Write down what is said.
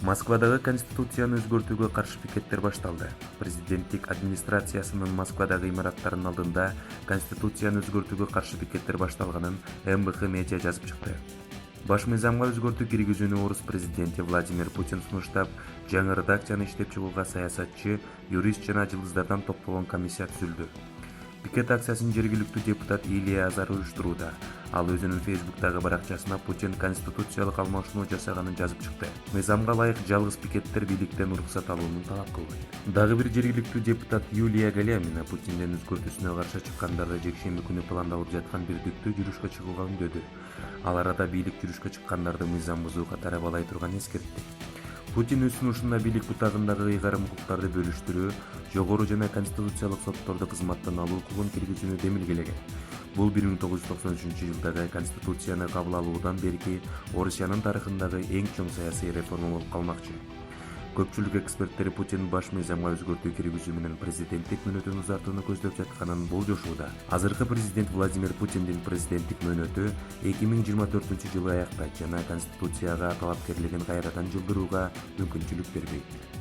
Москвадагы конституцияны өзгөртүүгө каршы пикеттер башталды. Президенттик администрациясынын Москвадагы имараттарынын алдында конституцияны өзгөртүүгө каршы пикеттер башталганын МБХ медиа жазып чыкты. Баш мыйзамга өзгөртүү киргизүүнү орус президенти Владимир Путин сунуштап, жаңы редакцияны иштеп чыгууга саясатчы, юрист жана жылдыздардан топтолгон комиссия түзүлдү. Пикет акциясын жергиликтүү депутат Илья Азар уюштурууда. Ал өзүнүн Фейсбуктагы баракчасына Путин конституциялык алмашууну жасаганын жазып чыкты. Мыйзамга ылайык жалгыз пикеттер бийликтен уруксат алууну талап кылбайт. Дагы бир жергиликтүү депутат Юлия Галямина Путиндин өзгөртүүсүнө каршы чыккандарды жекшемби күнү пландалып жаткан бирдиктүү жүрүшкө чыгууга үндөдү. Ал арада бийлик жүрүшкө чыккандарды мыйзам бузуу катары абалай турганын эскертти. Путин өз сунушунда бийлик бутагындагы ыйгарым укуктарды бөлүштүрүү, жогору жана конституциялык сотторду кызматтан алуу укугун киргизүүнү демилгелеген. Бул 1993-жылдагы конституцияны кабыл алуудан берки Орусиянын тарыхындагы эң чоң саясий реформа болуп калмакчы. Көпчүлүк эксперттер Путин баш мыйзамга өзгөртүү киргизүү менен президенттик мөөнөтүн узартууну көздөп жатканын болжошууда. Азыркы президент Владимир Путиндин президенттик мөөнөтү 2024-жылы аяктайт жана конституцияга талапкерлигин кайрадан жылдырууга мүмкүнчүлүк бербейт.